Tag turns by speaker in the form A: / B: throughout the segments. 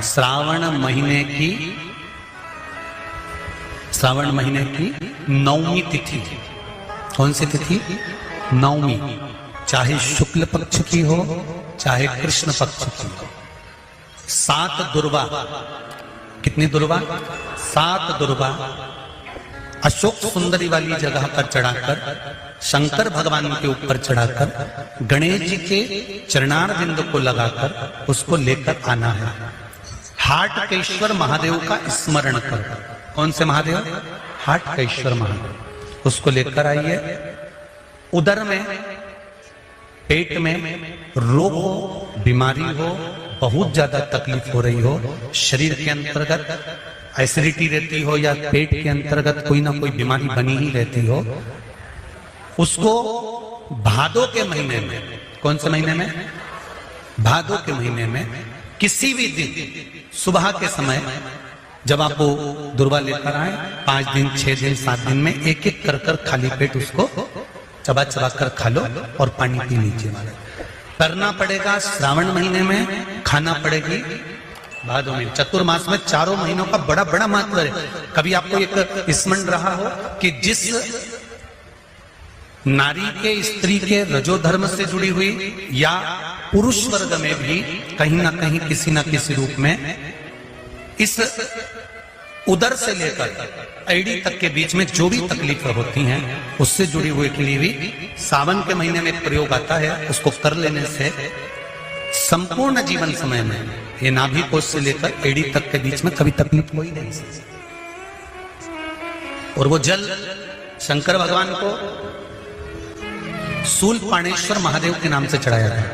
A: श्रावण महीने की नवमी तिथि। कौन सी तिथि? नवमी। चाहे शुक्ल पक्ष की हो चाहे कृष्ण पक्ष की हो। 7 दुर्वा। कितनी दुर्वा? 7 दुर्वा अशोक सुंदरी वाली जगह पर चढ़ाकर, शंकर भगवान के ऊपर चढ़ाकर, गणेश जी के चरणारविंद को लगाकर उसको लेकर आना है। हाटकेश्वर महादेव का स्मरण कर। कौन से महादेव? हाटकेश्वर महादेव। उसको लेकर आइए। उदर में, पेट में रोग हो, बीमारी हो, बहुत ज्यादा तकलीफ हो रही हो, शरीर के अंतर्गत एसिडिटी रहती हो या पेट के अंतर्गत कोई ना कोई बीमारी बनी ही रहती हो, उसको भादों के महीने में, कौन से महीने में? भादों के महीने में किसी भी दिन सुबह के समय जब आप वो दुर्वा लेकर आए, 5 दिन, 6 दिन, 7 दिन में एक एक कर खाली पेट उसको चबा चबा कर खा लो और पानी पी लीजिए। करना पड़ेगा श्रावण महीने में, खाना पड़ेगी भादों में। चतुर्मास में चारों महीनों का बड़ा बड़ा महत्व है। कभी आपको एक स्मरण रहा हो कि जिस नारी के, स्त्री के रजोधर्म से जुड़ी हुई या पुरुष वर्ग में भी कहीं ना कहीं किसी ना किसी रूप में इस उदर से लेकर एड़ी तक के बीच में जो भी तकलीफें होती हैं उससे जुड़ी हुई के लिए भी सावन के महीने में प्रयोग आता है। उसको कर लेने से संपूर्ण जीवन समय में ये नाभि कोश से लेकर एड़ी तक के बीच में कभी तकलीफ कोई नहीं सकती। और वो जल शंकर भगवान को शूलपाणेश्वर महादेव के नाम से चढ़ाया गया।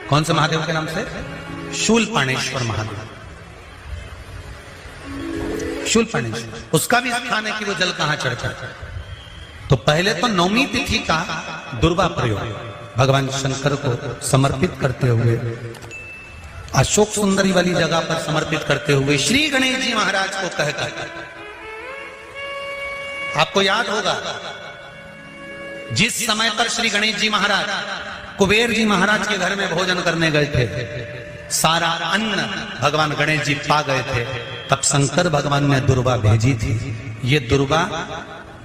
A: कौन से महादेव के नाम से? शूलपाणेश्वर महादेव। शूलपाणेश्वर, उसका भी स्थान है कि वो जल कहां चढ़ता है। तो पहले तो नवमी तिथि का दुर्वा प्रयोग भगवान शंकर को समर्पित करते हुए, अशोक सुंदरी वाली जगह पर समर्पित करते हुए श्री गणेश जी महाराज को कहकर, आपको याद होगा जिस समय पर श्री गणेश जी महाराज कुबेर जी महाराज के घर में भोजन करने गए थे, सारा अन्न भगवान गणेश जी पा गए थे, तब शंकर भगवान ने दुर्वा भेजी थी। ये दुर्वा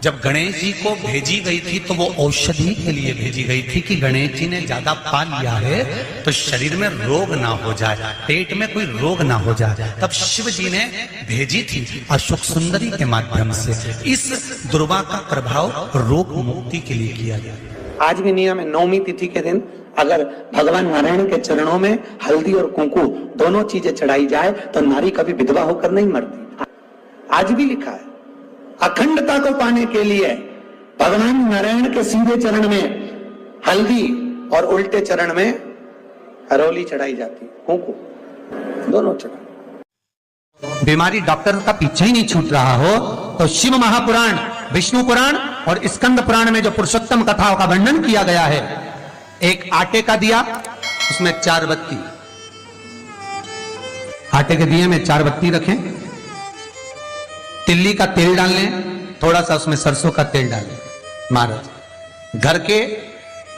A: जब गणेश जी को भेजी गई थी तो वो औषधि के लिए भेजी गई थी कि गणेश जी ने ज्यादा पा लिया है तो शरीर में रोग ना हो जाए, पेट में कोई रोग ना हो जाए। तब शिव जी ने भेजी थी अशोक सुंदरी के माध्यम से। इस दुर्वा का प्रभाव रोग मुक्ति के लिए किया गया।
B: आज भी नियम है, नवमी तिथि के दिन अगर भगवान नारायण के चरणों में हल्दी और कुंकू दोनों चीजें चढ़ाई जाए तो नारी कभी विधवा होकर नहीं मरती। आज भी लिखा है, अखंडता को पाने के लिए भगवान नारायण के सीधे चरण में हल्दी और उल्टे चरण में हरोली चढ़ाई जाती, कुंकू दोनों चढ़ा।
A: बीमारी डॉक्टर का पीछे ही नहीं छूट रहा हो तो शिव महापुराण, विष्णु पुराण और स्कंद पुराण में जो पुरुषोत्तम कथाओं का वर्णन किया गया है, एक आटे का दिया, उसमें 4 बत्ती, आटे के दिए में 4 बत्ती रखें, तिल्ली का तेल डाल लें, थोड़ा सा उसमें सरसों का तेल डाल लें। महाराज घर के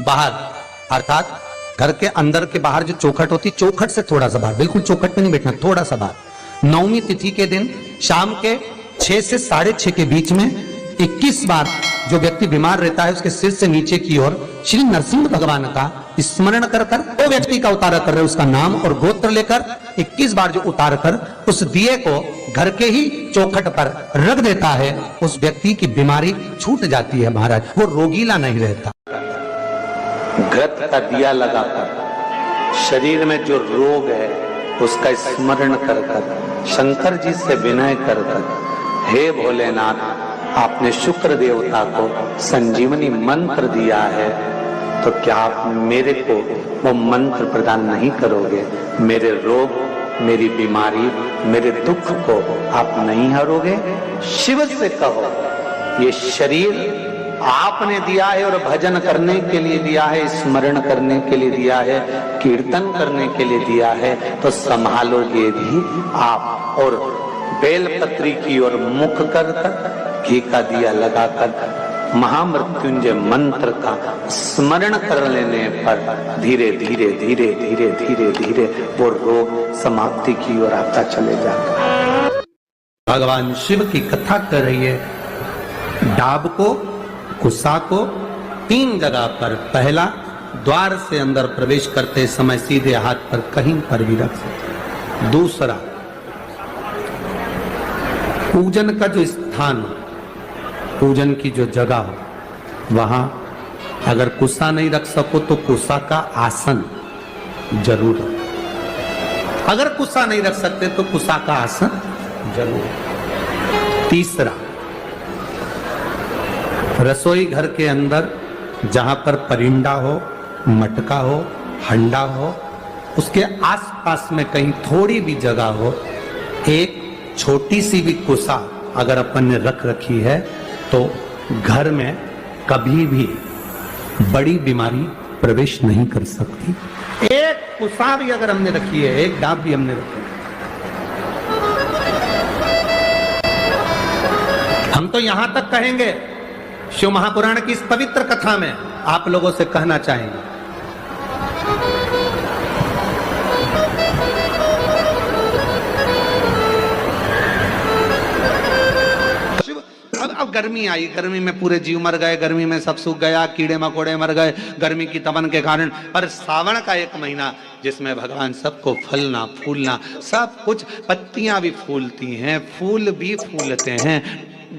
A: बाहर, अर्थात घर के अंदर के बाहर जो चौखट होती, चौखट से थोड़ा सा बाहर, बिल्कुल चौखट पे नहीं बैठना, थोड़ा सा बाहर, नवमी तिथि के दिन शाम के 6 से 6:30 के बीच में 21 बार जो व्यक्ति बीमार रहता है उसके सिर से नीचे की ओर श्री नरसिंह भगवान का स्मरण कर कर, वो व्यक्ति का उतारा कर रहे उसका नाम और गोत्र लेकर 21 बार जो उतार कर उस दिए को घर के ही चौखट पर रख देता है, उस व्यक्ति की बीमारी छूट जाती है महाराज, वो रोगीला नहीं रहता।
B: घृत का दिया लगाकर शरीर में जो रोग है उसका स्मरण कर कर, शंकर जी से विनय कर कर, हे भोलेनाथ आपने शुक्र देवता को संजीवनी मंत्र दिया है तो क्या आप मेरे को वो मंत्र प्रदान नहीं करोगे? मेरे रोग, मेरी बीमारी, मेरे दुख को आप नहीं हरोगे? शिव से कहो, ये शरीर आपने दिया है और भजन करने के लिए दिया है, स्मरण करने के लिए दिया है, कीर्तन करने के लिए दिया है, तो संभालोगे भी आप। और बेलपत्री की ओर मुख कर घी का दिया लगाकर महामृत्युंजय मंत्र का स्मरण कर लेने पर धीरे धीरे धीरे धीरे धीरे धीरे वो रोग समाप्ति की ओर आता चले जाता है।
A: भगवान शिव की कथा कर रही है। डाब को, कुसा को 3 जगह पर, पहला द्वार से अंदर प्रवेश करते समय सीधे हाथ पर कहीं पर भी रख सकते। दूसरा, पूजन का जो स्थान, पूजन की जो जगह हो वहां अगर कुसा नहीं रख सको तो कुसा का आसन जरूर रखो। अगर कुसा नहीं रख सकते तो कुसा का आसन जरूर। तीसरा, रसोई घर के अंदर जहां पर परिंदा हो, मटका हो, हंडा हो, उसके आसपास में कहीं थोड़ी भी जगह हो, एक छोटी सी भी कुसा अगर अपन ने रख रखी है तो घर में कभी भी बड़ी बीमारी प्रवेश नहीं कर सकती। एक कुसा भी अगर हमने रखी है, एक डाब भी हमने रखी है, हम तो यहां तक कहेंगे, शिव महापुराण की इस पवित्र कथा में आप लोगों से कहना चाहेंगे, अब गर्मी आई, गर्मी में पूरे जीव मर गए, गर्मी में सब सूख गया, कीड़े मकोड़े मर गए गर्मी की तपन के कारण। पर सावन का एक महीना जिसमें भगवान सबको फलना फूलना सब कुछ, पत्तियां भी फूलती हैं, फूल भी फूलते हैं,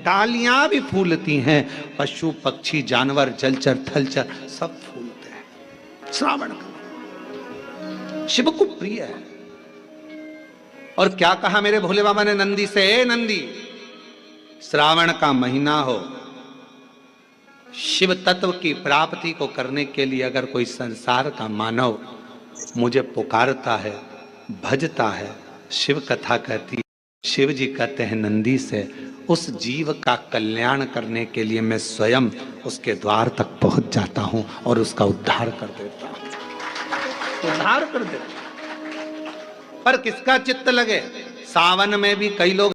A: डालियां भी फूलती हैं, पशु पक्षी जानवर जलचर थलचर सब फूलते हैं। श्रावण का शिव को प्रिय है। और क्या कहा मेरे भोले बाबा ने नंदी से, ए नंदी, श्रावण का महीना हो, शिव तत्व की प्राप्ति को करने के लिए अगर कोई संसार का मानव मुझे पुकारता है, भजता है, शिव कथा कहती है, शिव जी कहते हैं नंदी से, उस जीव का कल्याण करने के लिए मैं स्वयं उसके द्वार तक पहुंच जाता हूं और उसका उद्धार कर देता हूं, उद्धार कर देता हूं। पर किसका चित्त लगे? सावन में भी कई लोग